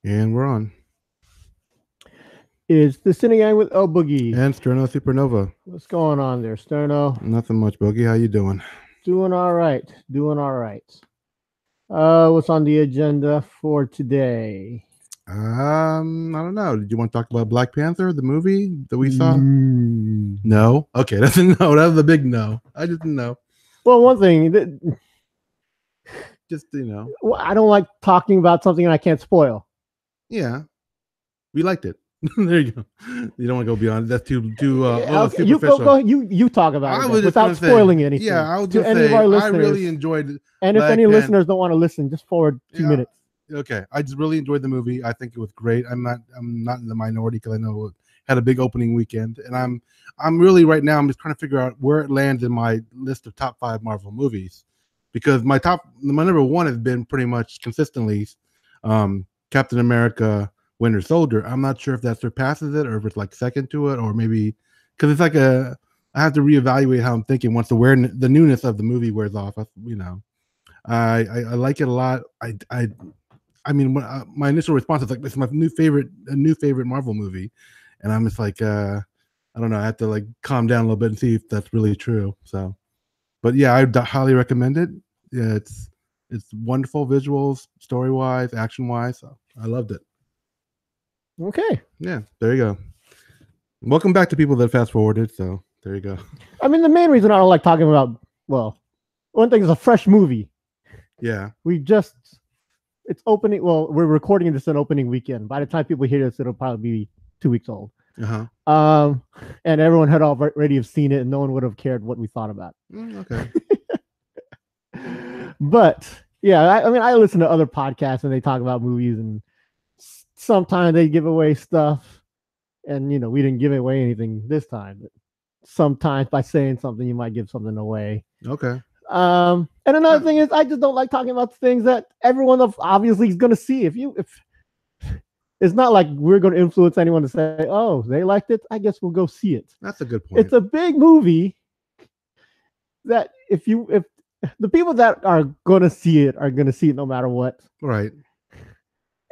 And we're on. It's the Sini-Gang with l-boogy. And Sterno Supernova. What's going on there, Sterno? Nothing much, Boogie. How you doing? Doing all right. Doing all right. What's on the agenda for today? I don't know. Did you want to talk about Black Panther, the movie that we saw? Mm. No. Okay, that's a no. That was a big no. I just didn't know. Well, one thing, Just I don't like talking about something I can't spoil. Yeah, we liked it. There you go. You don't want to go beyond. That's too Okay, superficial. you talk about I it was just without spoiling anything. Yeah, I was to just any saying. of our I listeners. really enjoyed it. And if any listeners don't want to listen, just forward 2 minutes. Okay, I just really enjoyed the movie. I think it was great. I'm not in the minority because I know it had a big opening weekend, and I'm really right now. I'm just trying to figure out where it lands in my list of top 5 Marvel movies, because my number 1 has been pretty much consistently Captain America: Winter Soldier. I'm not sure if that surpasses it or if it's like second to it, or maybe because it's like I have to reevaluate how I'm thinking once the newness of the movie wears off. I like it a lot. I mean, my initial response is like, "This is my new favorite Marvel movie," and I'm just like, I don't know. I have to like calm down a little bit and see if that's really true. So, but yeah, I highly recommend it. Yeah, it's wonderful visuals, story wise, action wise. So I loved it. Okay. Yeah, there you go. Welcome back to people that fast forwarded. So there you go. I mean, the main reason I don't like talking about, well, one thing is a fresh movie. Yeah. It's opening. Well, we're recording this on opening weekend. By the time people hear this, it'll probably be 2 weeks old. Uh-huh. And everyone had already have seen it, and no one would have cared what we thought about it. Okay. But yeah, I mean, I listen to other podcasts and they talk about movies, and sometimes they give away stuff, and we didn't give away anything this time. But sometimes by saying something, you might give something away. Okay. And another thing is, I just don't like talking about things that everyone obviously is going to see. If it's not like we're going to influence anyone to say, "Oh, they liked it, I guess we'll go see it." That's a good point. It's a big movie that if the people that are going to see it are going to see it no matter what. Right.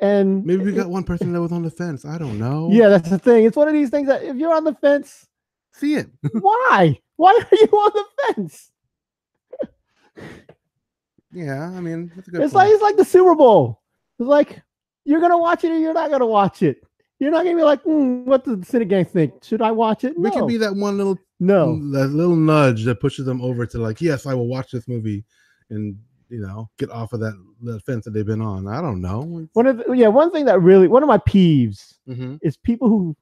And maybe we got one person that was on the fence. I don't know. Yeah, that's the thing. It's one of these things that if you're on the fence, see it. Why? Why are you on the fence? Yeah, I mean, that's a good it's like the Super Bowl. It's like you're gonna watch it or you're not gonna watch it. You're not gonna be like, what does the Sini-Gang think? Should I watch it? We can be that one little that little nudge that pushes them over to like, yes, I will watch this movie, and get off of that fence that they've been on. I don't know. One thing that really, one of my peeves is people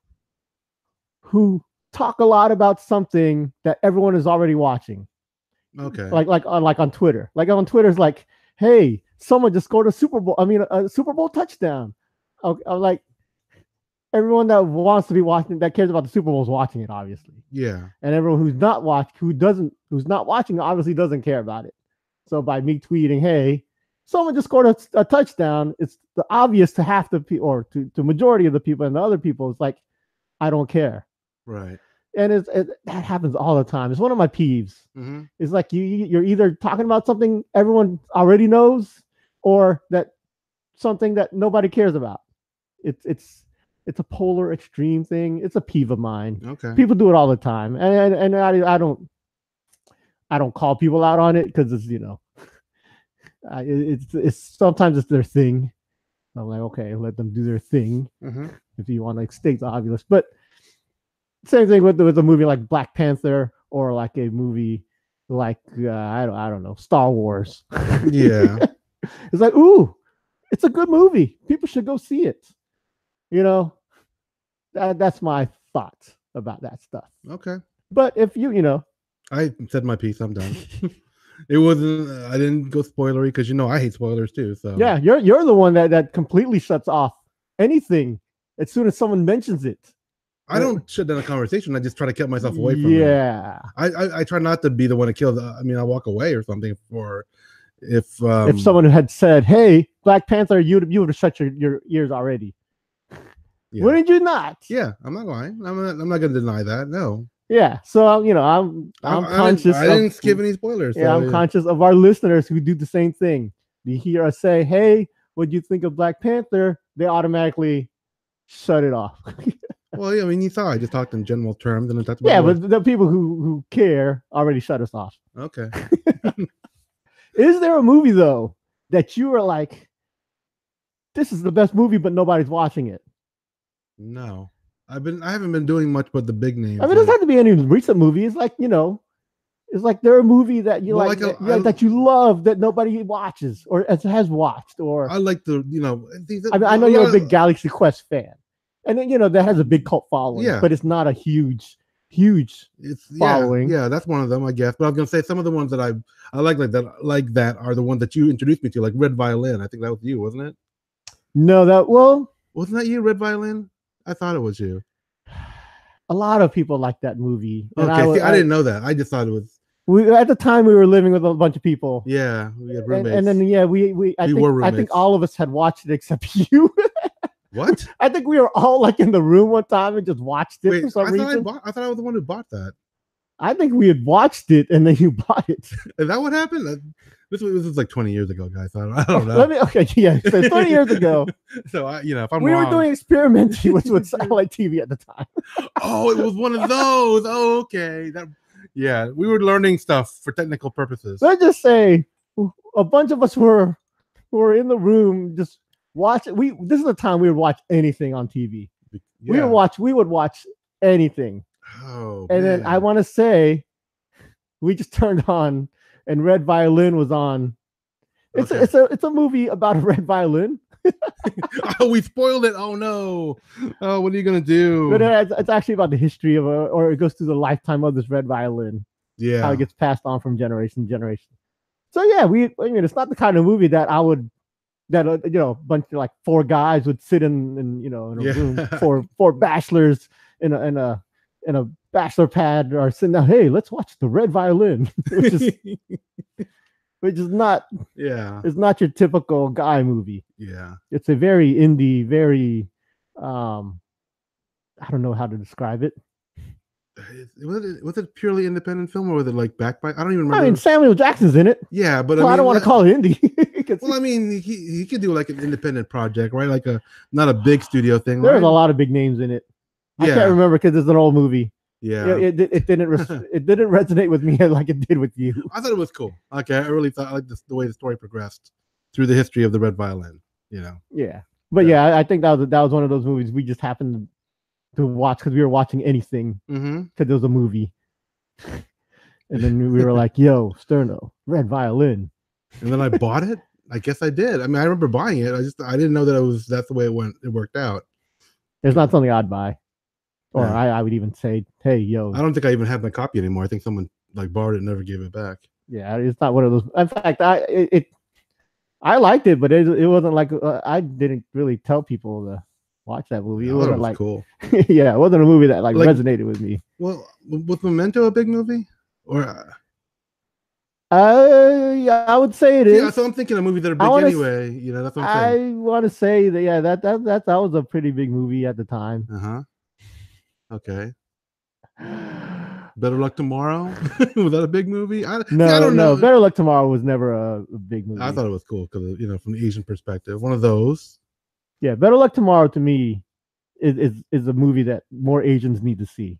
who talk a lot about something that everyone is already watching. Okay. Like on Twitter. Like on Twitter is like, hey, someone just scored a Super Bowl touchdown. I'm like, everyone that wants to be watching, that cares about the Super Bowl is watching it, obviously. Yeah. And everyone who's not watching, obviously doesn't care about it. So by me tweeting, hey, someone just scored a touchdown, it's the obvious to half the people, or to majority of the people, and the other people, it's like, I don't care. Right. And that happens all the time. It's one of my peeves. It's like you're either talking about something everyone already knows, or that something that nobody cares about. It's a polar extreme thing. It's a peeve of mine. Okay. People do it all the time, and I don't call people out on it because it's it's sometimes it's their thing. I'm like, okay, let them do their thing. If you want to state the obvious, but same thing with a movie like Black Panther, or like a movie like I don't know, Star Wars. Yeah. It's like, ooh, it's a good movie. People should go see it. That's my thoughts about that stuff. Okay. But if I said my piece. I'm done. It wasn't. I didn't go spoilery because I hate spoilers too. So yeah, you're the one that completely shuts off anything as soon as someone mentions it. I don't shut down a conversation. I just try to keep myself away from it. Yeah. I try not to be the one to kill. I walk away or something. Or if someone had said, "Hey, Black Panther," you would have shut your ears already. Yeah. Wouldn't you not? Yeah, I'm not lying. I'm not going to deny that. No. Yeah. So I'm conscious. I didn't skip any spoilers. Yeah, I'm conscious of our listeners who do the same thing. You hear us say, "Hey, what do you think of Black Panther?" they automatically shut it off. Well, yeah, I mean, you saw I just talked in general terms, and that's yeah, but the people who care already shut us off. Okay. Is there a movie though that you are like, this is the best movie, but nobody's watching it? No, I haven't been doing much but the big names. I mean, it doesn't have to be any recent movie. It's like, you know, it's like they're a movie that you that you love that nobody watches or has watched. Or I like the, you know, I know you're a big Galaxy Quest fan, and then, you know, that has a big cult following. Yeah, but it's not a huge following. Yeah, that's one of them, I guess. But I was gonna say some of the ones that I like that are the ones that you introduced me to, like Red Violin. I think that was you, wasn't it? No, wasn't that you, Red Violin? I thought it was you. A lot of people like that movie. Okay, I didn't know that. I just thought it was. At the time we were living with a bunch of people. Yeah, we had roommates. And then I think all of us had watched it except you. What? I think we were all like in the room one time and just watched it for some reason. I thought I was the one who bought that. I think we had watched it and then you bought it. Is that what happened? This was like 20 years ago, guys. I don't know. So 20 years ago. So if I'm we wrong, were doing experimenting with satellite TV at the time. Oh, it was one of those. Oh, okay. Yeah, we were learning stuff for technical purposes. Let's just say a bunch of us were in the room just watching. This is the time we would watch anything on TV. Yeah. We would watch anything. Oh, and then I want to say we just turned on and Red Violin was on. It's a movie about a red violin. Oh, we spoiled it. Oh no. Oh, what are you gonna do? But it's actually about the history of or it goes through the lifetime of this red violin. Yeah. How it gets passed on from generation to generation. So yeah, I mean, it's not the kind of movie that I would, a bunch of like four guys would sit in a room, four bachelors in a bachelor pad or sitting down. Hey, let's watch the Red Violin, which is not. Yeah. It's not your typical guy movie. Yeah. It's a very indie, very I don't know how to describe it. Was it purely independent film or was it like backed by? I don't even remember. I mean, Samuel Jackson's in it. Yeah, but I don't want to call it indie. Well, I mean, he could do like an independent project, right? Like not a big studio thing. There's a lot of big names in it. I can't remember because it's an old movie. Yeah, it didn't resonate with me like it did with you. I thought it was cool. Okay, I really thought I like the way the story progressed through the history of the Red Violin. Yeah, but I think that was one of those movies we just happened to watch because we were watching anything because it was a movie, and then we were like, "Yo, Sterno, Red Violin," and then I bought it. I guess I did. I mean, I remember buying it. I didn't know that that's the way it worked out. It's not something I'd buy. Or I would even say, hey, yo. I don't think I even have my copy anymore. I think someone like borrowed it and never gave it back. Yeah, it's not one of those. In fact, I liked it, but it wasn't like I didn't really tell people to watch that movie. It wasn't like cool. Yeah, it wasn't a movie that like resonated with me. Well, was Memento a big movie? Or yeah, I would say it is. Yeah, so I'm thinking a movie that are big anyway. That's what I'm saying. I want to say that that was a pretty big movie at the time. Okay. Better Luck Tomorrow? Was that a big movie? I don't know. Better Luck Tomorrow was never a big movie. I thought it was cool because from the Asian perspective, one of those. Yeah, Better Luck Tomorrow to me is a movie that more Asians need to see.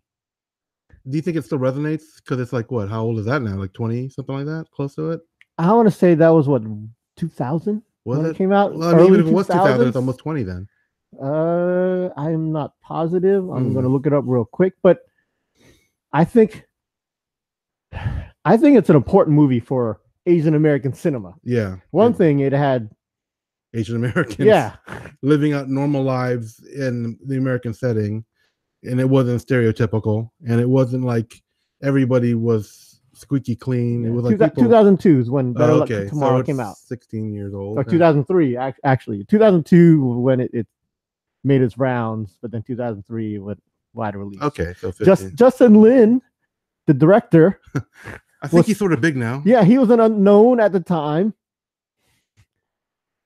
Do you think it still resonates? Because it's like what? How old is that now? Like 20, something like that? Close to it? I want to say that was what, 2000? Was when it came out? Well, I mean, even if it was 2000, it's almost 20 then. I'm not positive. I'm going to look it up real quick, but I think it's an important movie for Asian American cinema. Yeah. One thing, it had Asian Americans living out normal lives in the American setting, and it wasn't stereotypical, and it wasn't like everybody was squeaky clean. It was like 2002 is when Better Luck Tomorrow came out. 16 years old. Or 2003, actually. 2002 when it made its rounds, but then 2003 went wide release. Okay, so 15. Justin Lin, the director. I think he's sort of big now. Yeah, he was an unknown at the time.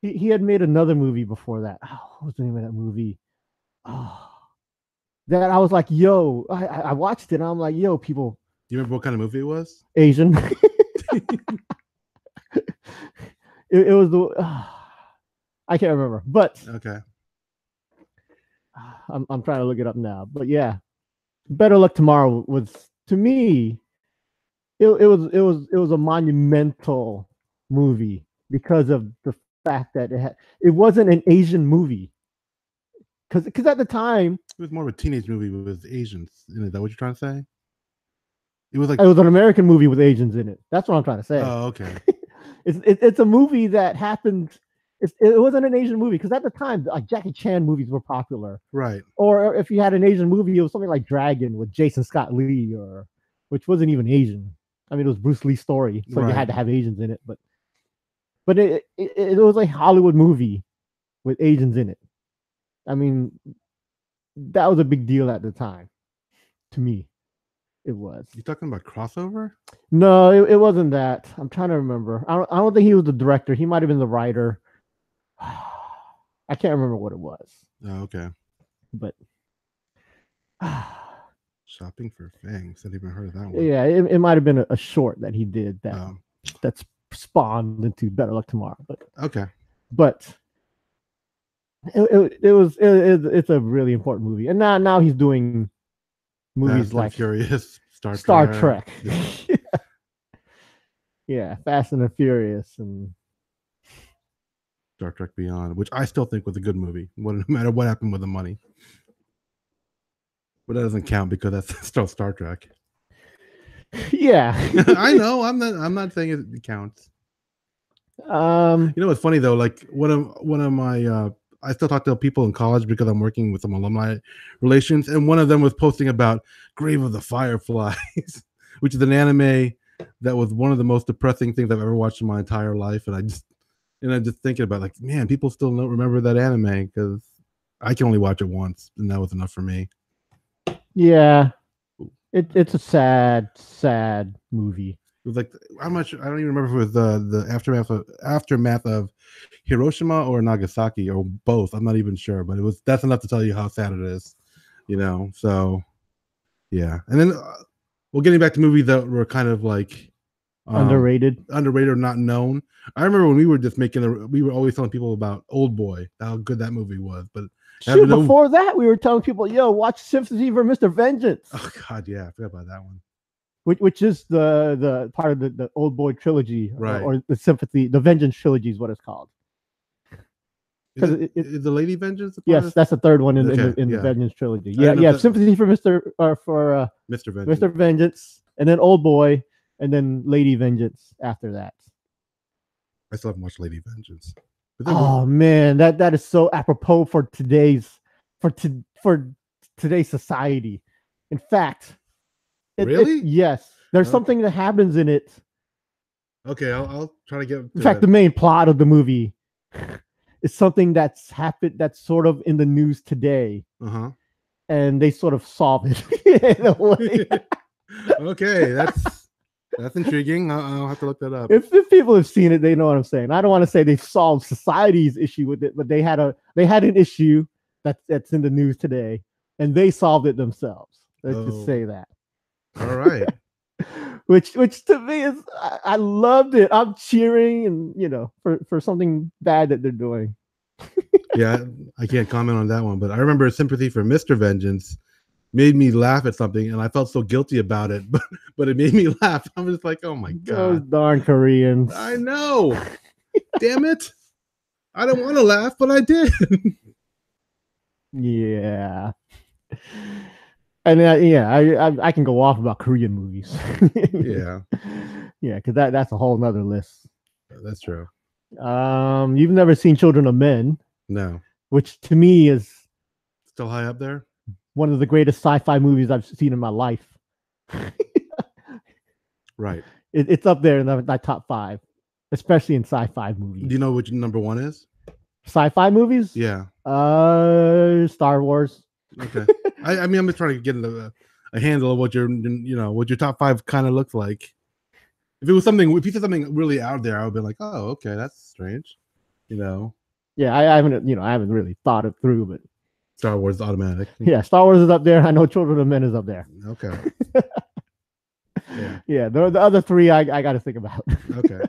He had made another movie before that. Oh, what was the name of that movie? Oh, that I was like, yo, I watched it and I'm like, yo, people. Do you remember what kind of movie it was? Asian. it was the I can't remember, but okay. I'm trying to look it up now, but yeah, Better Luck Tomorrow was, to me, it was a monumental movie because of the fact that it wasn't an Asian movie. Because at the time it was more of a teenage movie with Asians. Is that what you're trying to say? it was an American movie with Asians in it. That's what I'm trying to say. Oh, okay. It's a movie that happened. It wasn't an Asian movie because at the time, like Jackie Chan movies were popular, right? Or if you had an Asian movie, it was something like Dragon with Jason Scott Lee, which wasn't even Asian. I mean, it was Bruce Lee's story, so you had to have Asians in it. But it was a Hollywood movie with Asians in it. I mean, that was a big deal at the time. To me, it was. You talking about crossover? No, it wasn't that. I'm trying to remember. I don't think he was the director. He might have been the writer. I can't remember what it was. Oh, okay. But Shopping for Fangs. I didn't even heard of that one. Yeah, it might have been a short that he did that's spawned into Better Luck Tomorrow. But okay. But it's a really important movie, and now he's doing movies Fast like Furious, Star Trek. Yeah, Fast and the Furious, and Star Trek Beyond, which I still think was a good movie, no matter what happened with the money. But that doesn't count because that's still Star Trek. Yeah, I know. I'm not saying it counts. You know what's funny though? Like one of my I still talk to people in college because I'm working with some alumni relations, and one of them was posting about Grave of the Fireflies, which is an anime that was one of the most depressing things I've ever watched in my entire life, and I'm just thinking about, like, man, people still don't remember that anime because I can only watch it once, and that was enough for me. Yeah, it's a sad movie. It was like, how much, I don't even remember if it was the aftermath of Hiroshima or Nagasaki or both. I'm not even sure, but that's enough to tell you how sad it is, So yeah, and then well, getting back to movies that were kind of like underrated or not known. I remember when we were just we were always telling people about Old Boy, how good that movie was, but before that we were telling people, yo, watch Sympathy for Mr. Vengeance. Oh God, yeah, I forgot about that one. Which is the part of the Old Boy trilogy, right? Or the Vengeance trilogy is what it's called. Is the Lady Vengeance? Yes, that's the third one in the Vengeance trilogy. Yeah. Sympathy for Mr. Vengeance, and then Old Boy, and then Lady Vengeance after that. I still haven't watched Lady Vengeance. Oh man, that is so apropos for today's society. In fact, really? Yes, there's something that happens in it. Okay, I'll try to get. In fact, the main plot of the movie is something that's happened, that's sort of in the news today. And they sort of solve it in a way. Okay, that's intriguing. I'll have to look that up. If people have seen it, they know what I'm saying. I don't want to say they've solved society's issue with it, but they had an issue that's in the news today, and they solved it themselves. Let's just say that. All right. which to me is, I loved it. I'm cheering, and for something bad that they're doing. Yeah, I can't comment on that one, but I remember Sympathy for Mr. Vengeance made me laugh at something, and I felt so guilty about it, but it made me laugh. I was like, oh my God. Those darn Koreans. I know. Damn it. I don't want to laugh, but I did. Yeah. And I can go off about Korean movies. Yeah. Yeah, because that's a whole nother list. That's true. You've never seen Children of Men. No. Which to me is still high up there. One of the greatest sci-fi movies I've seen in my life. Right. It's up there in my top 5, especially in sci-fi movies. Do you know which number 1 is? Sci-fi movies? Yeah. Star Wars. Okay. I mean, I'm just trying to get a handle of what your top 5 kind of looks like. If you said something really out there, I would be like, oh, okay, that's strange. Yeah, I haven't really thought it through, but Star Wars is automatic. Yeah, Star Wars is up there. I know Children of Men is up there. Okay. Yeah, the other 3 I got to think about. Okay.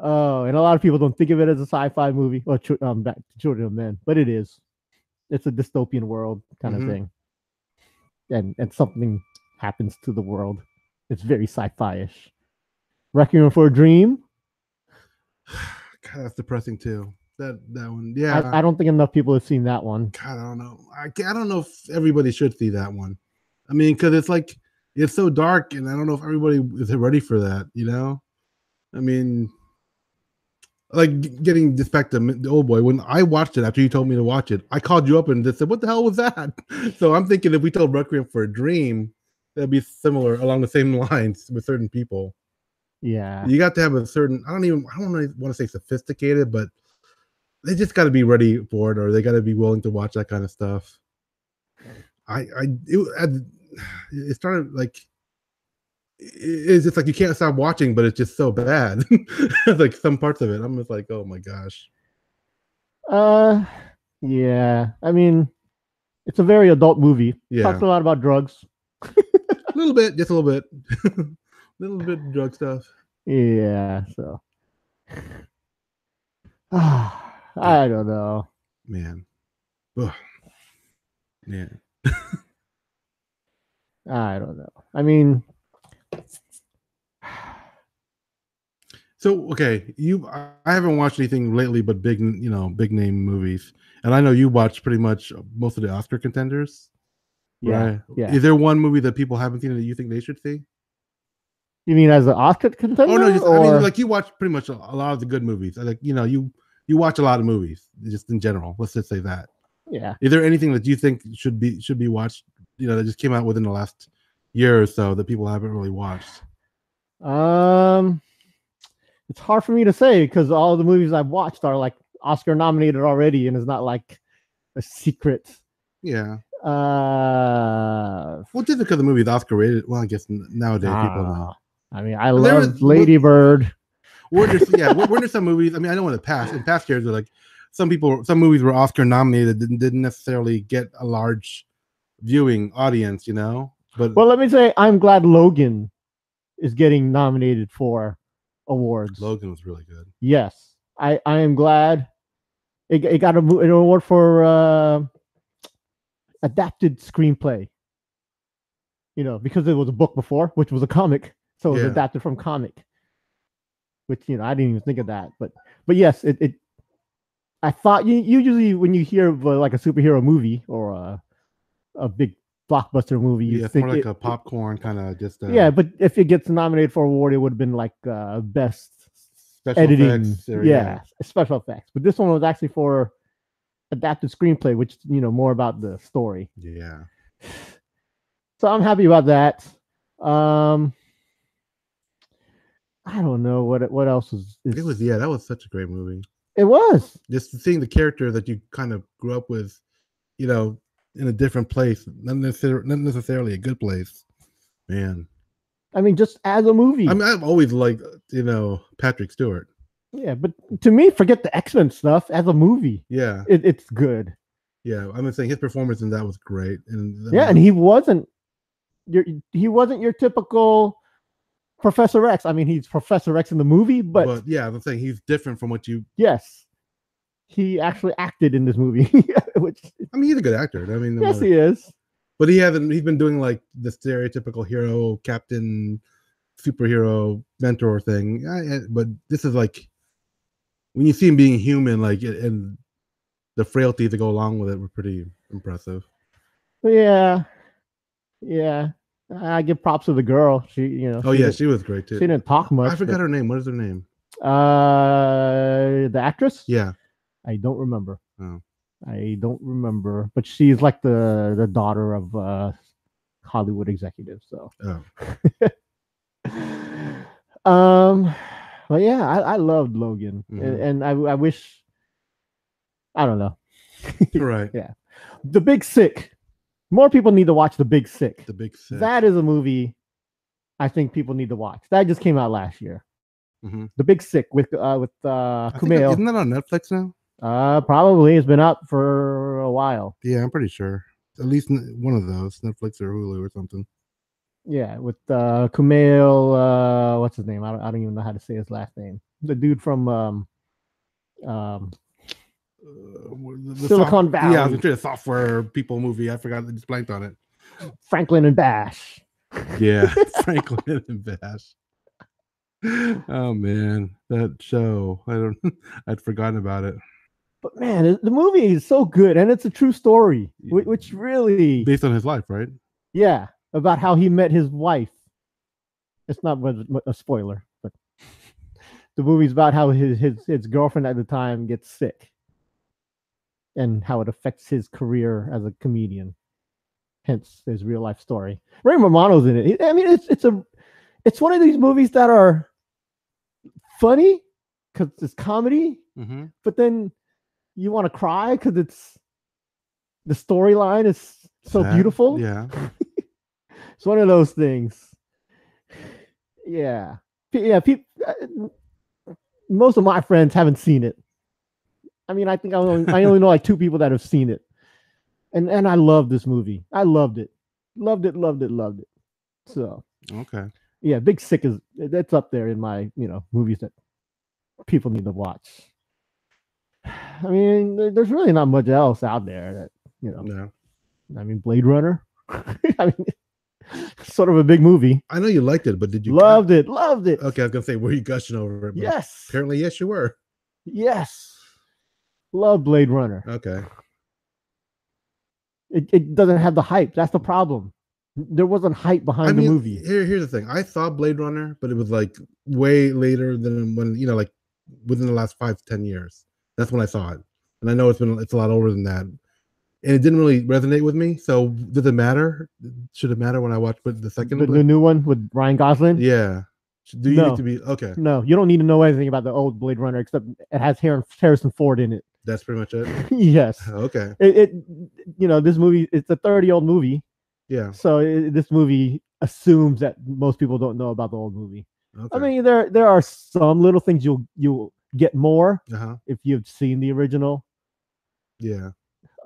Oh, and a lot of people don't think of it as a sci-fi movie or back to Children of Men, but it is. It's a dystopian world kind of thing, and something happens to the world. It's very sci-fi-ish. Requiem for a Dream. God, that's depressing too. That one, yeah. I don't think enough people have seen that one. God, I don't know. I don't know if everybody should see that one. I mean, because it's like it's so dark, and I don't know if everybody is ready for that. You know, I mean, like getting this back to the old boy. When I watched it after you told me to watch it, I called you up and just said, "What the hell was that?" So I'm thinking if we told Requiem for a Dream, that'd be similar along the same lines with certain people. Yeah, you got to have a certain. I don't want to say sophisticated, but they just got to be ready for it, or they got to be willing to watch that kind of stuff. It started like it's just like you can't stop watching, but it's just so bad. Like some parts of it, I'm just like, oh my gosh. Yeah. I mean, it's a very adult movie. Yeah. Talks a lot about drugs. A little bit, just a little bit, little bit of drug stuff. Yeah. So. I don't know. Man. Ugh. Yeah. I don't know. I mean, so okay, I haven't watched anything lately but big name movies, and I know you watch pretty much most of the Oscar contenders. Yeah. Right? Yeah. Is there one movie that people haven't seen that you think they should see? You mean as an Oscar contender? Oh no, I mean like you watch pretty much a lot of the good movies. Like you watch a lot of movies just in general. Let's just say that. Yeah. Is there anything that you think should be watched? That just came out within the last year or so that people haven't really watched. It's hard for me to say because all the movies I've watched are like Oscar nominated already, and it's not like a secret. Yeah. Well, just because the movie's Oscar rated. Well, I guess nowadays people know. I mean, I love Lady Bird. Were there some movies? I mean, I know in past years, like some movies were Oscar nominated didn't necessarily get a large viewing audience, But well, let me say, I'm glad Logan is getting nominated for awards. Logan was really good. Yes, I am glad it got an award for adapted screenplay. Because it was a book before, which was a comic, so it was adapted from comic. Which I didn't even think of that, but yes, it. I thought usually when you hear of like a superhero movie or a big blockbuster movie, you think more like a popcorn kind of just. Yeah, but if it gets nominated for award, it would have been like best special editing, effects special effects. But this one was actually for adapted screenplay, which more about the story. Yeah. So I'm happy about that. I don't know what else is. It was that was such a great movie. It was just seeing the character that you kind of grew up with, in a different place, not necessarily a good place, man. I mean, just as a movie. I mean, I've always liked Patrick Stewart. Yeah, but to me, forget the X-Men stuff. As a movie, yeah, it's good. Yeah, I'm saying his performance in that was great, and he wasn't your typical Professor X. I mean, he's Professor X in the movie, but yeah, I'm saying he's different from what you. Yes, he actually acted in this movie. Which I mean, he's a good actor. I mean, yes, he is. But he's been doing like the stereotypical hero, captain, superhero, mentor thing. But this is like when you see him being human, like and the frailty that go along with it were pretty impressive. Yeah. I give props to the girl. She she was great too. She didn't talk much. I forgot her name. What is her name? The actress? Yeah. I don't remember. Oh. I don't remember. But she's like the daughter of Hollywood executive. So. Oh. But yeah, I loved Logan, and I wish. I don't know. Right. Yeah. The Big Sick. More people need to watch The Big Sick. The Big Sick. That is a movie I think people need to watch. That just came out last year. Mm-hmm. The Big Sick with Kumail. Isn't that on Netflix now? Probably. It's been out for a while. Yeah, I'm pretty sure. At least one of those, Netflix or Hulu or something. Yeah, with Kumail. What's his name? I don't even know how to say his last name. The dude from um, Silicon Valley. Yeah, I was gonna say the software people movie. I forgot. I just blanked on it. Franklin and Bash. Yeah, Franklin and Bash. Oh man, that show. I'd forgotten about it. But man, the movie is so good, and it's a true story, which really based on his life, right? Yeah, about how he met his wife. It's not a spoiler, but the movie's about how his girlfriend at the time gets sick, and how it affects his career as a comedian. Hence his real life story. Ray Romano's in it. I mean, it's one of these movies that are funny because it's comedy, but then you want to cry because the storyline is so beautiful. Yeah. It's one of those things. Yeah. Most of my friends haven't seen it. I mean, I think I only know like 2 people that have seen it. And I love this movie. I loved it. Loved it. So, okay. Yeah, Big Sick that's up there in my, movies that people need to watch. I mean, there's really not much else out there that, No. I mean, Blade Runner. I mean, sort of a big movie. I know you liked it, but did you loved it? Okay, I was gonna say, were you gushing over it? Yes. Apparently, yes, you were. Yes. Love Blade Runner. Okay. It doesn't have the hype. That's the problem. There wasn't hype behind the movie. Here's the thing. I saw Blade Runner, but it was like way later than when, like within the last 5 to 10 years. That's when I saw it. And I know it's a lot older than that. And it didn't really resonate with me. So does it matter? Should it matter when I watch the second the new one with Ryan Gosling? Yeah. Do you need to be okay? No, you don't need to know anything about the old Blade Runner except it has Harrison Ford in it. That's pretty much it. Yes. Okay. This movie, it's a 30-year-old movie. Yeah. So this movie assumes that most people don't know about the old movie. Okay. I mean, there are some little things you'll get more if you've seen the original. Yeah.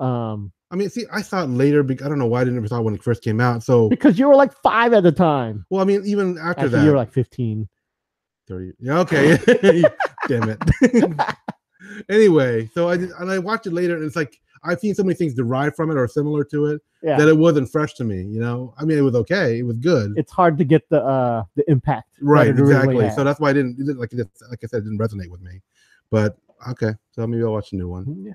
I mean, see, I saw it later. I don't know why I didn't ever saw it when it first came out. So because you were like 5 at the time. Well, I mean, even after that, you were like 15, 30. Yeah, okay. Damn it. Anyway, so I watched it later, and it's like I've seen so many things derived from it or similar to it that it wasn't fresh to me. I mean, it was okay, it was good. It's hard to get the impact. Right, exactly. So that's why I didn't like I said, it didn't resonate with me. But okay, so maybe I'll watch a new one. Yeah.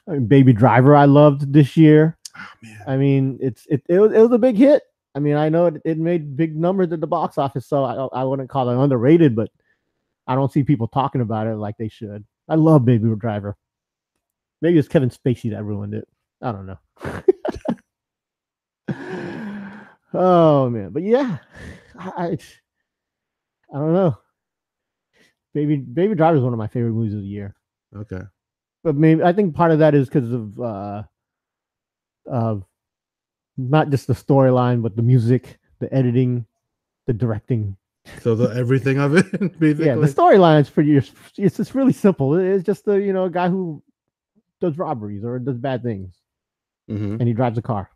I mean, Baby Driver, I loved this year. Oh man. I mean, it was a big hit. I mean, I know it made big numbers at the box office, so I wouldn't call it underrated, but I don't see people talking about it like they should. I love Baby Driver. Maybe it's Kevin Spacey that ruined it. I don't know. Oh man, but yeah, I don't know. Baby Driver is one of my favorite movies of the year. Okay. But maybe I think part of that is because of not just the storyline, but the music, the editing, the directing. So everything of it, basically. Yeah, the storyline is pretty. It's just really simple. It's just a guy who does robberies or does bad things, and he drives a car.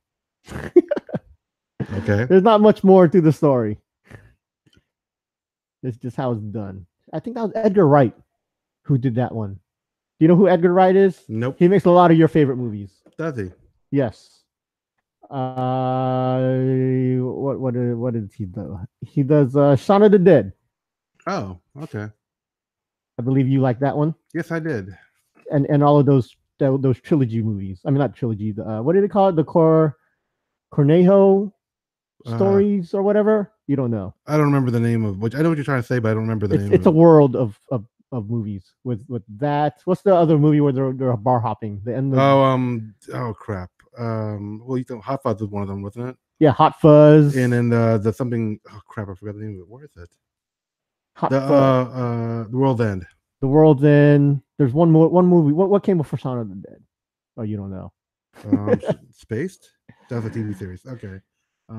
Okay. There's not much more to the story. It's just how it's done. I think that was Edgar Wright who did that one. Do you know who Edgar Wright is? Nope. He makes a lot of your favorite movies. Does he? Yes. What did he do? He does Shaun of the Dead. Oh, okay. I believe you like that one. Yes, I did. And all of those trilogy movies. I mean, not trilogy. What did they call it? The Cornejo stories or whatever. You don't know. I don't remember the name of which. I know what you're trying to say, but I don't remember the name. It's a world of movies with that. What's the other movie where they're bar hopping? The end. Oh crap. Well, Hot Fuzz was one of them, wasn't it? Yeah, Hot Fuzz. And then the something. Oh crap! I forgot the name of it. Where is it? Hot Fuzz. The World's End. The World's End. There's one movie. What came before Shaun of the Dead? Oh, you don't know. Spaced. That's a TV series. Okay. I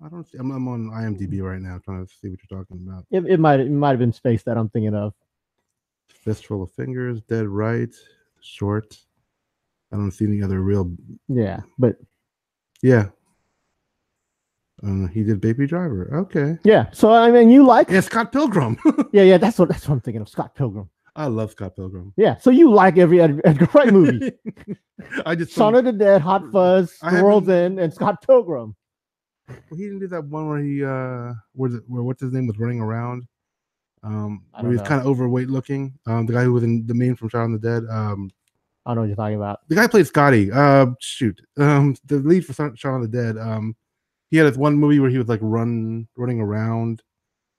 don't see. I'm on IMDb right now trying to see what you're talking about. It might have been Spaced that I'm thinking of. Fistful of Fingers, Dead Right, Short. I don't see any other real. Yeah, but yeah. He did Baby Driver. Okay. Yeah. So I mean, you like? Yeah, Scott Pilgrim. yeah. That's what I'm thinking of. Scott Pilgrim. I love Scott Pilgrim. Yeah. So you like every Edgar Wright movie? I just Shaun of the Dead, Hot Fuzz, The World's End, and Scott Pilgrim. Well, he didn't do that one where he where what's his name was running around. Where he was kind of overweight looking. The guy who was in the main from Shaun of the Dead. I don't know what you're talking about. The guy played Scotty. The lead for Shaun of the Dead. He had this one movie where he was like running around,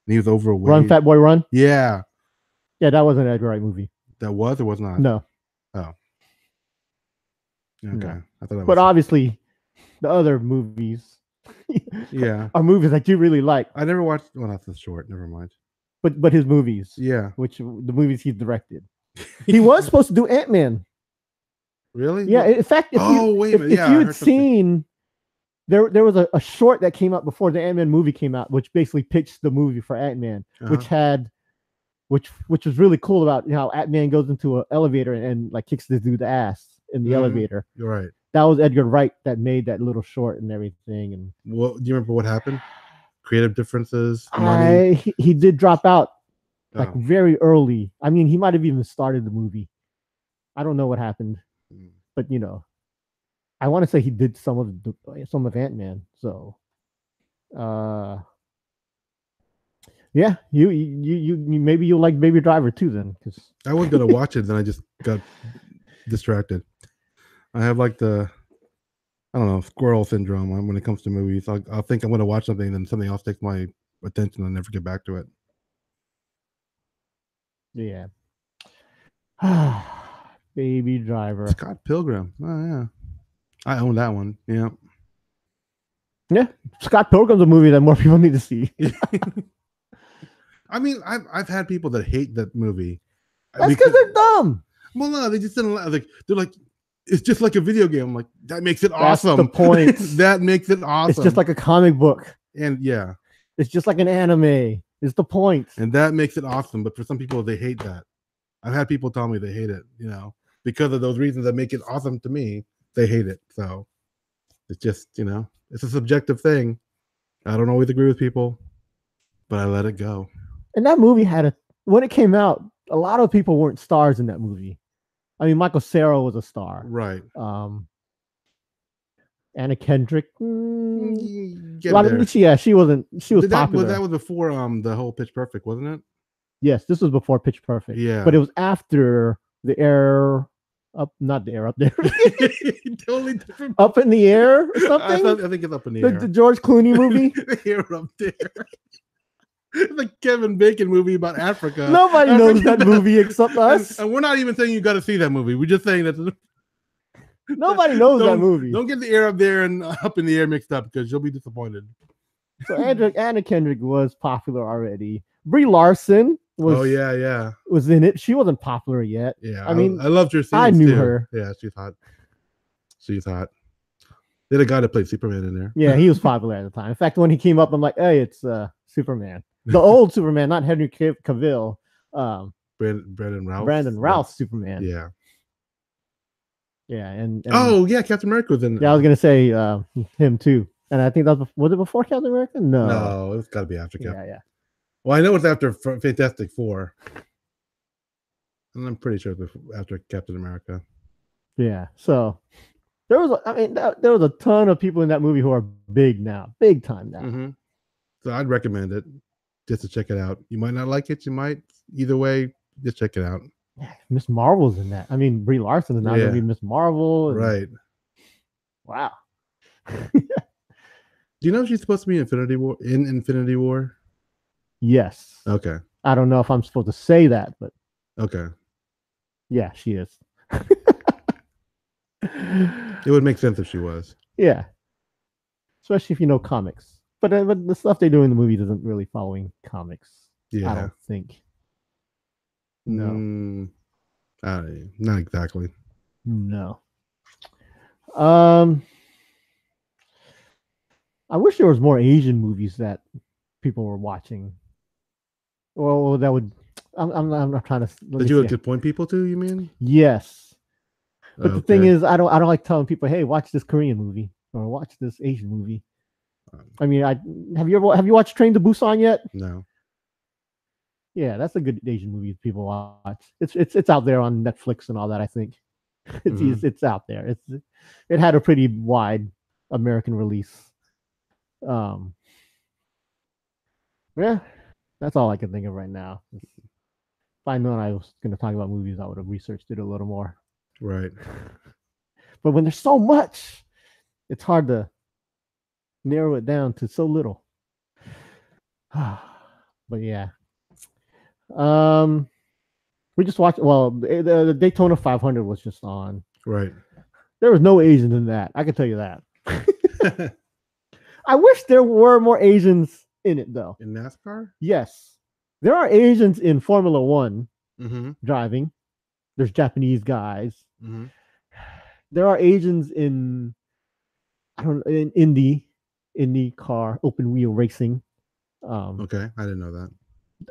and he was overweight. Run, Fat Boy, Run. Yeah. Yeah, that wasn't an Edgar Wright movie. That was or was not? No. Oh. Okay. No. I thought that was. But obviously, the other movies, are movies that you really like. I never watched. Well, that's the short. Never mind. But his movies, yeah, which the movies he's directed. He was supposed to do Ant-Man. Really? Yeah. In fact, if you had seen, there was a short that came out before the Ant-Man movie came out, which basically pitched the movie for Ant-Man, which was really cool about how Ant-Man goes into an elevator and like kicks this dude's ass in the elevator. You're right. That was Edgar Wright that made that little short and everything. And well, do you remember what happened? Creative differences. He did drop out like very early. I mean, he might have even started the movie. I don't know what happened, but I want to say he did some of Ant-Man. So, yeah, you maybe you'll like Baby Driver too then, because I was gonna watch it, then I just got distracted. I have like I don't know, squirrel syndrome when it comes to movies. I'll think I'm going to watch something, then something else takes my attention and I never get back to it. Yeah. Baby Driver. Scott Pilgrim. Oh, yeah. I own that one. Yeah. Yeah. Scott Pilgrim's a movie that more people need to see. I mean, I've had people that hate that movie. That's because they're dumb. Well, no, they just didn't like. They're like, it's just like a video game. I'm like, that makes it awesome. That's the point. That makes it awesome. It's just like a comic book. And yeah. It's just like an anime. It's the point. And that makes it awesome. But for some people, they hate that. I've had people tell me they hate it, because of those reasons that make it awesome to me, they hate it. So it's just, it's a subjective thing. I don't always agree with people, but I let it go. And that movie when it came out, a lot of people weren't stars in that movie. I mean, Michael Cera was a star. Right. Anna Kendrick. She wasn't. She was popular. That was before the whole Pitch Perfect, wasn't it? Yes, this was before Pitch Perfect. Yeah. But it was after the Air Up, not the Air Up there. Totally different. Up in the Air or something? I think it's Up in the Air. The George Clooney movie? The Air Up There. The Kevin Bacon movie about Africa. Nobody knows that movie except us. And we're not even saying you got to see that movie. We're just saying that nobody knows that movie. Don't get the Air Up There and Up in the Air mixed up because you'll be disappointed. So Anna Kendrick was popular already. Brie Larson was was in it. She wasn't popular yet. Yeah, I mean, I loved her. I knew her. Yeah, she's hot. She's hot. They had a guy that played Superman in there. Yeah, he was popular at the time. In fact, when he came up, I'm like, hey, it's Superman. The old Superman, not Henry Cavill. Brandon Routh. Brandon Routh Superman. Yeah. Yeah, and Captain America was in there. Yeah, I was gonna say him too. And I think that was it before Captain America? No, it's got to be after Captain. Yeah. Well, I know it's after Fantastic Four, and I'm pretty sure it's after Captain America. Yeah. So there was a ton of people in that movie who are big time now. Mm-hmm. So I'd recommend it just to check it out. You might not like it. You might. Either way, just check it out. Yeah, Miss Marvel's in that. I mean, Brie Larson is now going to be Miss Marvel. Right. Wow. Do you know she's supposed to be in Infinity War? Yes. Okay. I don't know if I'm supposed to say that, but okay. Yeah, she is. It would make sense if she was. Yeah. Especially if you know comics. But the stuff they do in the movie doesn't really following comics. Yeah. I don't think. No. Not exactly. No. I wish there was more Asian movies that people were watching. Well, that would. I'm not trying to. That you could point people to? You mean? Yes. But the thing is, I don't like telling people, "Hey, watch this Korean movie or watch this Asian movie." I mean, have you watched Train to Busan yet? No. Yeah, that's a good Asian movie people watch. It's out there on Netflix and all that. I think it's out there. It had a pretty wide American release. Yeah, that's all I can think of right now. If I known I was going to talk about movies, I would have researched it a little more. Right. But when there's so much, it's hard to narrow it down to so little. But yeah. We just watched. Well, the Daytona 500 was just on. Right. There was no Asians in that. I can tell you that. I wish there were more Asians in it, though. In NASCAR? Yes, there are Asians in Formula One driving. There's Japanese guys. There are Asians in in Indy car open wheel racing. Okay, I didn't know that.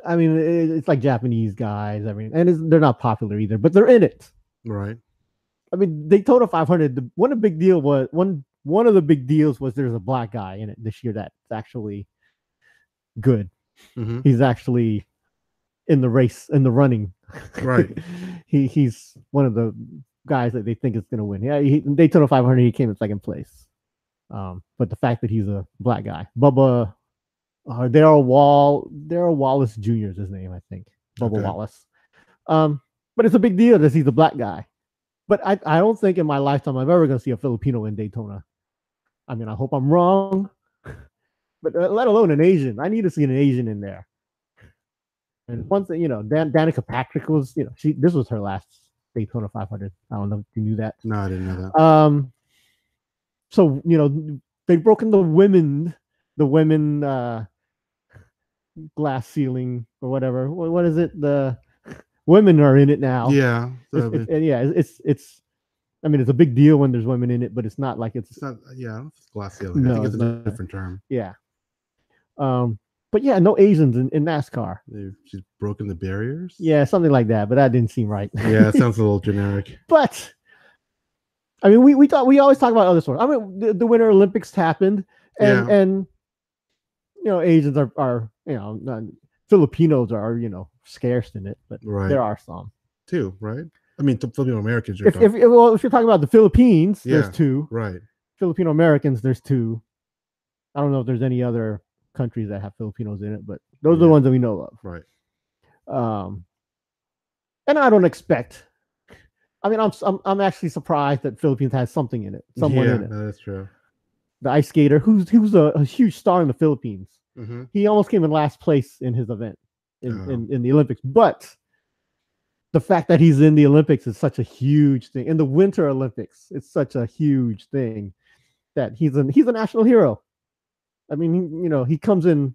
I mean, it's like Japanese guys. I mean, and they're not popular either, but they're in it. Right. I mean, Daytona 500. One of the big deals was there's a black guy in it this year that's actually good. He's actually in the race, in the running. Right. He's one of the guys that they think is going to win. Yeah, Daytona 500, he came in second place. But the fact that he's a black guy, Bubba. Darrell Wallace Jr. is his name, I think. Bubba Wallace. But it's a big deal that he's a black guy. But I don't think in my lifetime I'm ever going to see a Filipino in Daytona. I mean, I hope I'm wrong. But let alone an Asian. I need to see an Asian in there. And once, Danica Patrick was, this was her last Daytona 500. I don't know if you knew that. No, I didn't know that. So, they've broken the women glass ceiling or whatever. What is it? The women are in it now. Yeah. It's I mean, it's a big deal when there's women in it, but it's not like it's not. Yeah, I don't think it's glass ceiling. No, I think it's a different term. Yeah. But yeah, no Asians in NASCAR. She's broken the barriers. Yeah, something like that. But that didn't seem right. Yeah, it sounds a little generic. But I mean, we always talk about other sports. I mean, the Winter Olympics happened, and Asians are Filipinos are scarce in it, but there are some too, right? I mean, Filipino-Americans. If you're talking about the Philippines, there's two. Right. Filipino-Americans, there's two. I don't know if there's any other countries that have Filipinos in it, but those are the ones that we know of. Right. And I don't expect. I mean, I'm actually surprised that Philippines has something in it. Someone in it. That's true. The ice skater, who's a huge star in the Philippines. He almost came in last place in his event in the Olympics. But the fact that he's in the Olympics is such a huge thing. In the Winter Olympics, it's such a huge thing that he's a national hero. I mean, he comes in,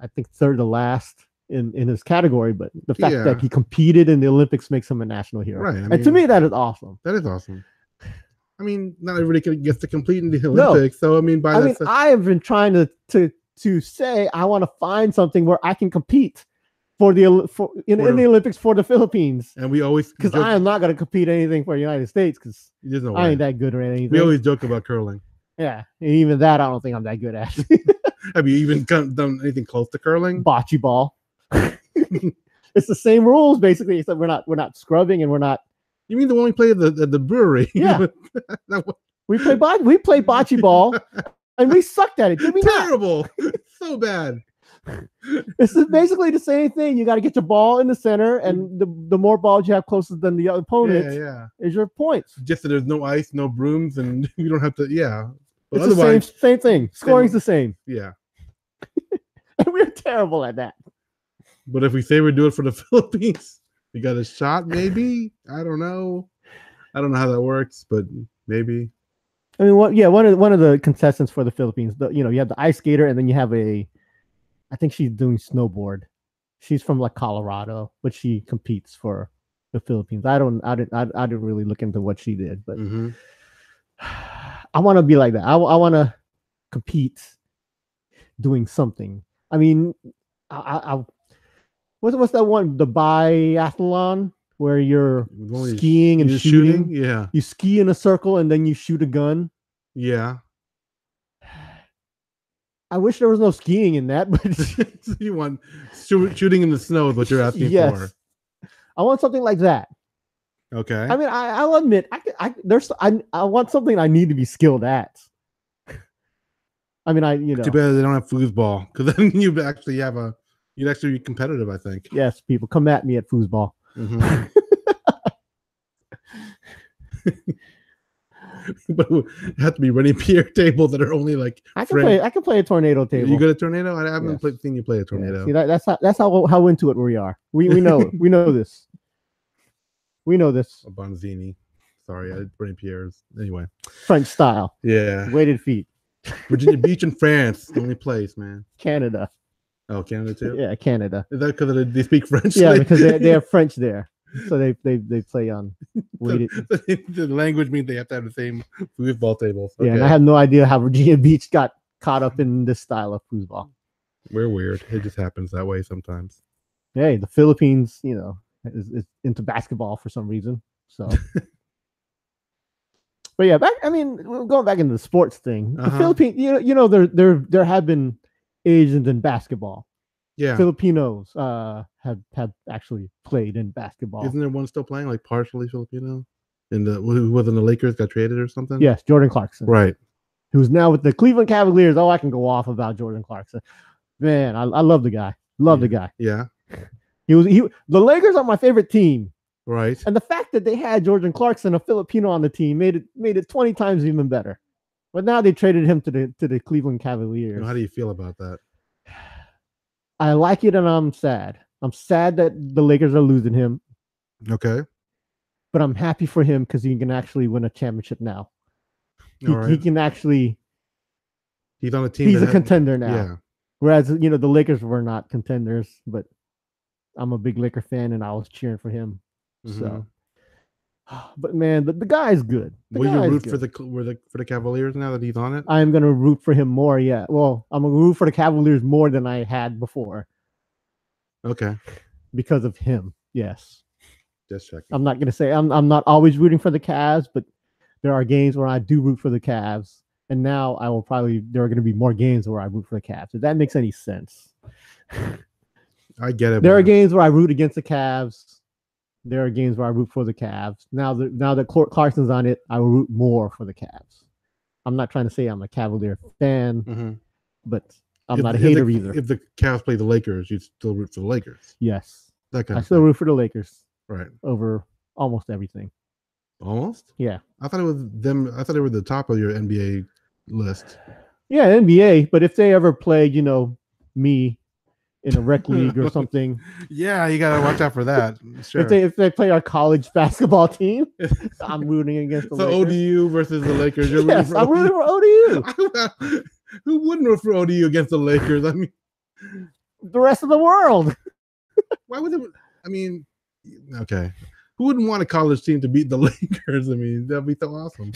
I think, third to last in his category, but the fact that he competed in the Olympics makes him a national hero. Right. And to me, that is awesome. That is awesome. I mean, not everybody gets to compete in the Olympics. No. So I have been trying to say I want to find something where I can compete in the Olympics for the Philippines. And we always, because I am not going to compete anything for the United States because I ain't that good or anything. We always joke about curling. Yeah, and even that I don't think I'm that good at. Have you even done anything close to curling? Bocce ball. It's the same rules basically, except we're not scrubbing and we're not. You mean the one we played at the brewery? Yeah. we play bocce ball, and we sucked at it. Did we Terrible. So bad. This is basically the same thing. You got to get your ball in the center, and the more balls you have closer than the opponent, is your points. Just that there's no ice, no brooms, and you don't have to. Yeah, but it's the same thing. Scoring's the same. Yeah, and we're terrible at that. But if we say we do it for the Philippines, we got a shot. Maybe I don't know. I don't know how that works, but maybe. I mean, one of the contestants for the Philippines, you have the ice skater, and then you have I think she's doing snowboard. She's from like Colorado, but she competes for the Philippines. I didn't really look into what she did, but I want to be like that. I want to compete doing something. I mean, what's that one? The biathlon where you're skiing and shooting. Yeah, you ski in a circle and then you shoot a gun. Yeah. I wish there was no skiing in that, but You want shooting in the snow is what you're asking for. I want something like that. Okay. I mean, I'll admit, I want something I need to be skilled at. I mean, Too bad they don't have foosball, because then you'd actually be competitive, I think. Yes, people come at me at foosball. Mm-hmm. But it have to be running pier tables that are only like. I can play a tornado table. You good at tornado? I haven't seen you play a tornado. Yeah. See, that's how into it we are. We know we know this. We know this. A Bonzini. Sorry, I did running piers. Anyway. French style. Yeah. Weighted feet. Virginia Beach in France, only place, man. Canada. Oh, Canada too. Yeah, Canada. Is that because they speak French? Yeah, because they have French there, so they play on weighted. The language means they have to have the same foosball tables. Okay. Yeah, and I have no idea how Virginia Beach got caught up in this style of foosball. We're weird. It just happens that way sometimes. Hey, the Philippines, is into basketball for some reason. So. But yeah, going back into the sports thing, the Philippines, there have been Asians in basketball. Yeah, Filipinos have actually played in basketball. Isn't there one still playing, like partially Filipino? Who was in the Lakers, got traded or something? Yes, Jordan Clarkson. Right. Who's now with the Cleveland Cavaliers. Oh, I can go off about Jordan Clarkson. Man, I love the guy. Love the guy. Yeah. The Lakers are my favorite team. Right. And the fact that they had Jordan Clarkson, a Filipino, on the team made it 20 times even better. But now they traded him to the Cleveland Cavaliers. How do you feel about that? I like it and I'm sad. I'm sad that the Lakers are losing him. Okay. But I'm happy for him because he can actually win a championship now. He can actually. He's on a team. He's a contender now. Yeah. Whereas the Lakers were not contenders, but I'm a big Laker fan and I was cheering for him. Mm-hmm. So, but man, the guy is good. Will you root for the Cavaliers now that he's on it? I'm gonna root for him more. Yeah. Well, I'm gonna root for the Cavaliers more than I had before. Okay. Because of him, yes. Just checking. I'm not gonna say I'm not always rooting for the Cavs, but there are games where I do root for the Cavs, and now there are gonna be more games where I root for the Cavs. If that makes any sense. I get it. There are games where I root against the Cavs. There are games where I root for the Cavs. Now that Clarkson's on it, I will root more for the Cavs. I'm not trying to say I'm a Cavalier fan, but I'm not a hater either. If the Cavs play the Lakers, you'd still root for the Lakers. Yes. I still root for the Lakers. Right. Over almost everything. Almost? Yeah. I thought it was them. I thought they were the top of your NBA list. Yeah, NBA. But if they ever played, me in a rec league or something. Yeah, you gotta watch out for that. Sure. If they play our college basketball team, I'm rooting against the Lakers. ODU versus the Lakers. You're yes, I'm rooting for ODU. Who wouldn't root for ODU against the Lakers? I mean, the rest of the world. Why would it? I mean, okay. Who wouldn't want a college team to beat the Lakers? I mean, that'd be so awesome.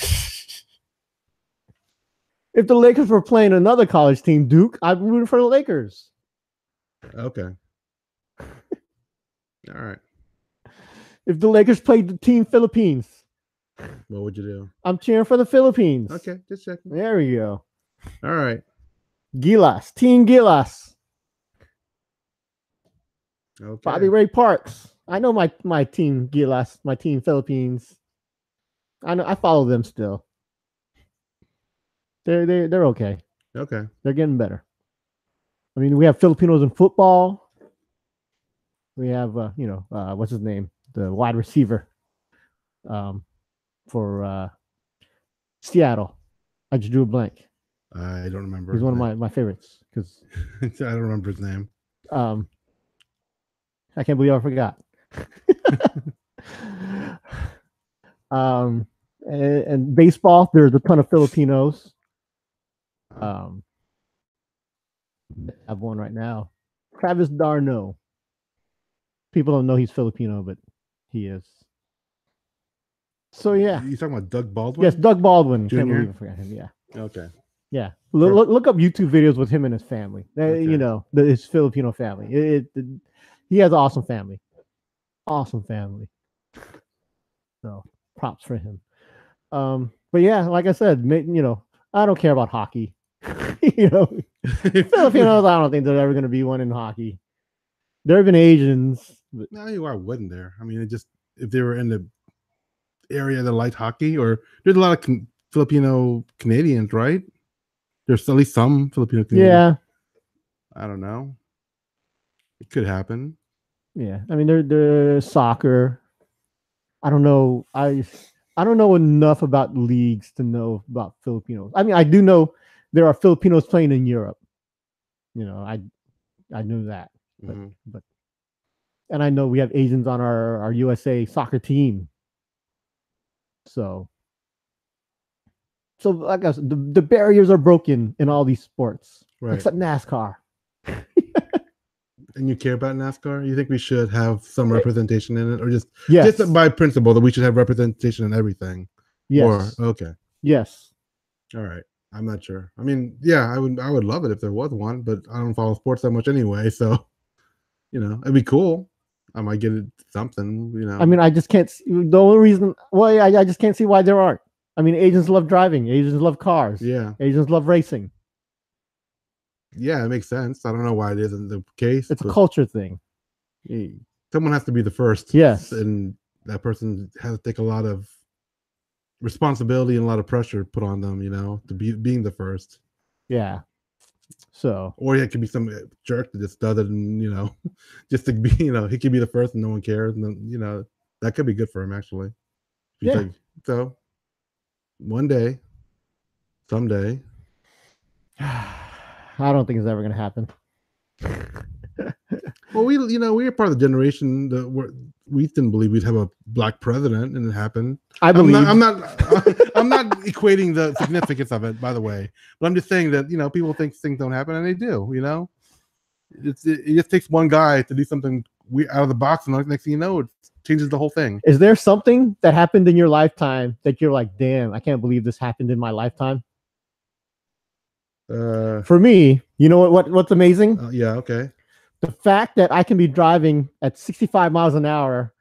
If the Lakers were playing another college team, Duke, I'd be rooting for the Lakers. Okay. All right. If the Lakers played the team Philippines, what would you do? I'm cheering for the Philippines. Okay, just checking. There we go. All right. Gilas, Team Gilas. Okay. Bobby Ray Parks. I know my team Gilas, my team Philippines. I follow them still. They're okay. Okay. They're getting better. I mean, we have Filipinos in football. We have, what's his name? The wide receiver for Seattle. I just drew a blank. I don't remember. He's one of my favorites because I don't remember his name. I can't believe I forgot. And baseball, there's a ton of Filipinos. I have one right now. Travis d'Arnaud. People don't know he's Filipino, but he is. So yeah. You talking about Doug Baldwin? Yes, Doug Baldwin. Jr.? Can't believe I forgot him. Yeah. Okay. Yeah. Look up YouTube videos with him and his family. Okay. His Filipino family. He has an awesome family. Awesome family. So props for him. But yeah, like I said, I don't care about hockey. Filipinos, I don't think there's ever going to be one in hockey. There have been Asians. But... No, why wouldn't there? I mean, it just if they were in the area that liked hockey, or there's a lot of Filipino Canadians, right? There's at least some Filipino Canadians. Yeah. I don't know. It could happen. Yeah. I mean, there's soccer. I don't know. I don't know enough about leagues to know about Filipinos. I mean, I do know there are Filipinos playing in Europe. You know, I knew that. But and I know we have Asians on our USA soccer team. So I guess the barriers are broken in all these sports, right? Except NASCAR. And you care about NASCAR? You think we should have some representation in it, or just by principle that we should have representation in everything? Yes. Or okay. Yes. All right. I'm not sure. I mean, yeah, I would love it if there was one, but I don't follow sports that much anyway, so you know, it'd be cool. I might get it something, you know. I mean, I just can't see the only reason why I just can't see why there aren't. I mean, Asians love driving, Asians love cars. Yeah. Asians love racing. Yeah, it makes sense. I don't know why it isn't the case. It's a culture thing. Someone has to be the first. Yes. And that person has to take a lot of responsibility and a lot of pressure put on them, you know, to being the first. Yeah. So. Or it could be some jerk that just does it and, you know, just to be, you know, he could be the first and no one cares. And then, you know, that could be good for him, actually. Yeah. So, one day, someday. I don't think it's ever going to happen. Well, we're part of the generation that we didn't believe we'd have a black president, and it happened. I believe. I'm not equating the significance of it, by the way, but I'm just saying that, you know, people think things don't happen, and they do. You know, it just takes one guy to do something out of the box, and next thing you know, it changes the whole thing. Is there something that happened in your lifetime that you're like, damn, I can't believe this happened in my lifetime? For me, you know what's amazing? Yeah, okay. The fact that I can be driving at 65 miles an hour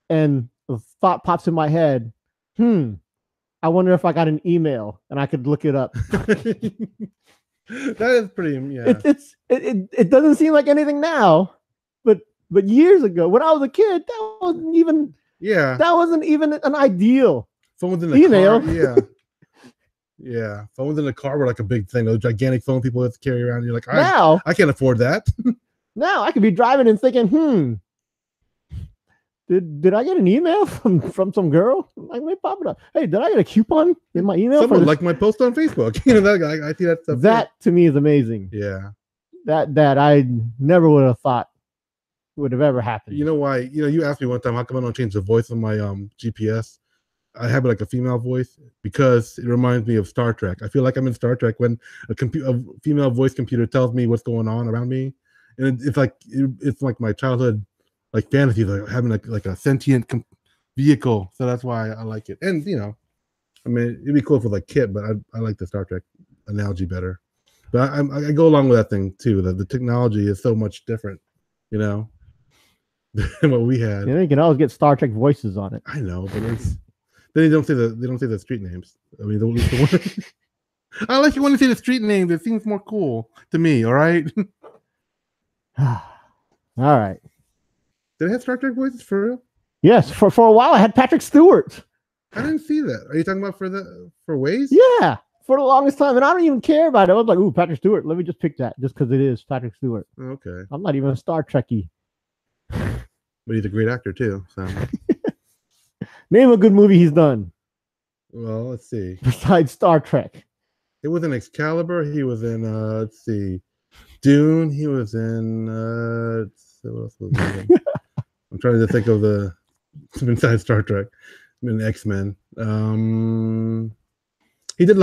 and the thought pops in my head, I wonder if I got an email and I could look it up. That is pretty, yeah. It doesn't seem like anything now, but years ago when I was a kid, that wasn't even an ideal. Phones in the email. Car, yeah. Yeah, phones in the car were like a big thing. Those gigantic phone people have to carry around. You're like, I can't afford that. Now I could be driving and thinking, did I get an email from some girl? I may pop it up. Hey, did I get a coupon in my email? Someone like my post on Facebook. You know, that guy. I see that stuff. That to me is amazing. Yeah. That I never would have thought would have ever happened. You know why? You know, you asked me one time how come I don't change the voice on my GPS. I have like a female voice because it reminds me of Star Trek. I feel like I'm in Star Trek when a female voice computer tells me what's going on around me, and it's like my childhood like fantasy, like having like a sentient vehicle. So that's why I like it. And you know, I mean, it'd be cool for like Kit, but I like the Star Trek analogy better. But I go along with that thing too. That the technology is so much different, you know, than what we had. You can always get Star Trek voices on it. I know, but it's. They don't say the street names. I mean, I like it when they say the street names. It seems more cool to me. All right. All right. Did it have Star Trek voices for real? Yes. For a while, I had Patrick Stewart. I didn't see that. Are you talking about for Waze? Yeah, for the longest time, and I don't even care about it. I was like, "Ooh, Patrick Stewart. Let me just pick that, just because it is Patrick Stewart." Okay. I'm not even a Star Trekkie. But he's a great actor too. So. Name a good movie he's done. Well, let's see. Besides Star Trek. It was in Excalibur. He was in let's see. Dune. He was in what else was he in? I'm trying to think of the besides Star Trek. In X-Men. He did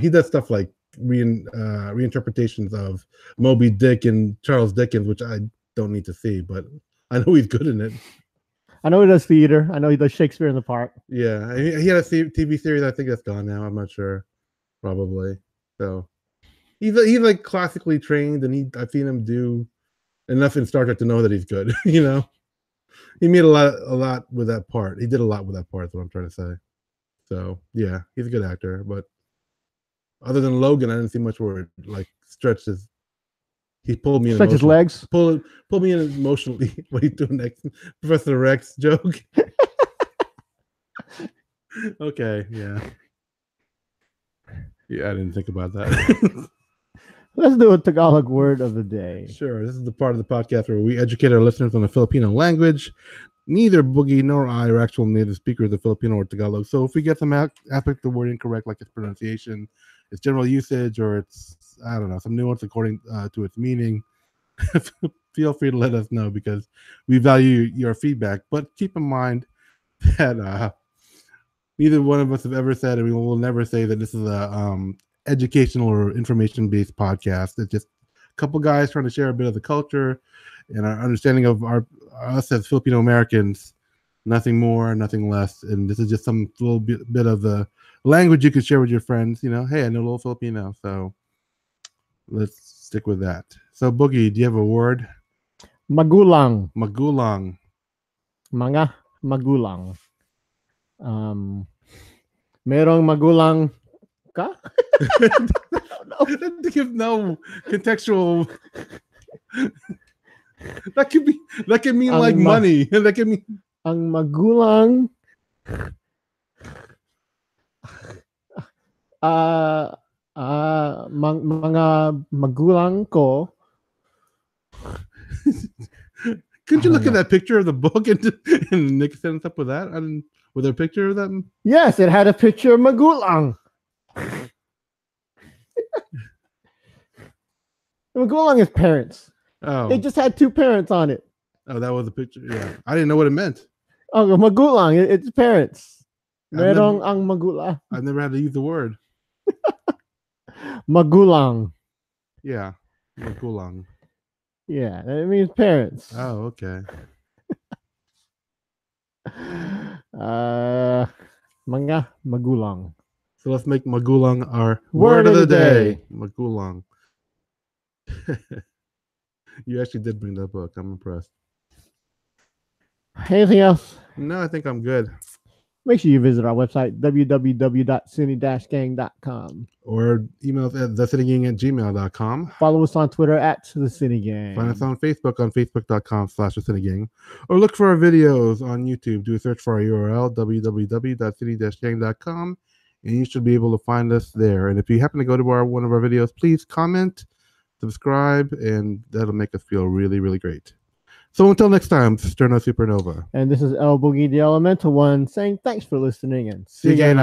he does stuff like reinterpretations of Moby Dick and Charles Dickens, which I don't need to see, but I know he's good in it. I know he does theater. I know he does Shakespeare in the Park. Yeah, he had a TV series. I think that's gone now. I'm not sure. Probably. So he's like classically trained, and I've seen him do enough in Star Trek to know that he's good. You know, he made a lot with that part. He did a lot with that part. Is what I'm trying to say. So yeah, he's a good actor, but Other than Logan, I didn't see much where it like stretches. He pulled me in Stretch his emotionally. legs. Pull me in emotionally. What are you doing next? Professor Rex joke. Okay, yeah. Yeah, I didn't think about that. Let's do a Tagalog word of the day. Sure. This is the part of the podcast where we educate our listeners on the Filipino language. Neither Boogie nor I are actual native speakers of Filipino or Tagalog. So if we get some aspect of the word incorrect, like its pronunciation, its general usage, or its, I don't know, some nuance according to its meaning, feel free to let us know because we value your feedback. But keep in mind that neither one of us have ever said, and we will never say that this is a educational or information based podcast. It's just a couple guys trying to share a bit of the culture and our understanding of us as Filipino Americans. Nothing more, nothing less. And this is just some little bit of the language you could share with your friends. You know, hey, I know a little Filipino, so let's stick with that. So, Boogie, do you have a word? Magulang. Magulang. Mga magulang. Merong magulang ka? No contextual. That can mean like money. That can mean ang magulang mga magulang ko. Couldn't you look at that picture of the book and Nick set us up with that? With a picture of them? Yes, it had a picture of magulang. Magulang is parents. Oh. It just had two parents on it. Oh, that was a picture. Yeah. I didn't know what it meant. Oh, magulang, it's parents. Merong ang magulang. I've never had to use the word. Magulang. Yeah. Magulang. Yeah, it means parents. Oh, okay. Mga magulang. So let's make magulang our word of the day. Magulang. You actually did bring that book. I'm impressed. Anything else? No, I think I'm good. Make sure you visit our website, www.sini-gang.com. Or email us at thesinigang@gmail.com. Follow us on Twitter at The Sini-Gang. Find us on Facebook on facebook.com/thesinigang. Or look for our videos on YouTube. Do a search for our URL, www.cini-gang.com. And you should be able to find us there. And if you happen to go to one of our videos, please comment, subscribe, and that'll make us feel really, really great. So until next time, this is Sterno Supernova. And this is l-boogy, the Elemental One, saying thanks for listening and see you again.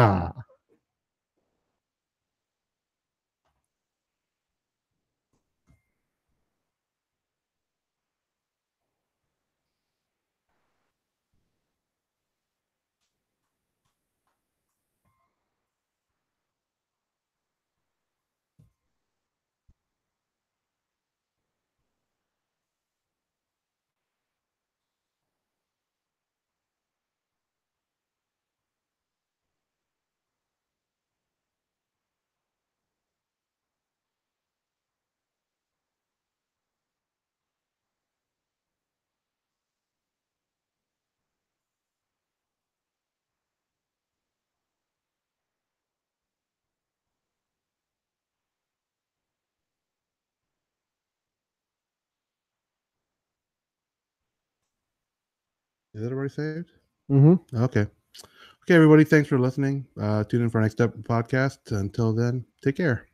Is it already saved? Mm-hmm. Okay. Okay, everybody. Thanks for listening. Tune in for our next podcast. Until then, take care.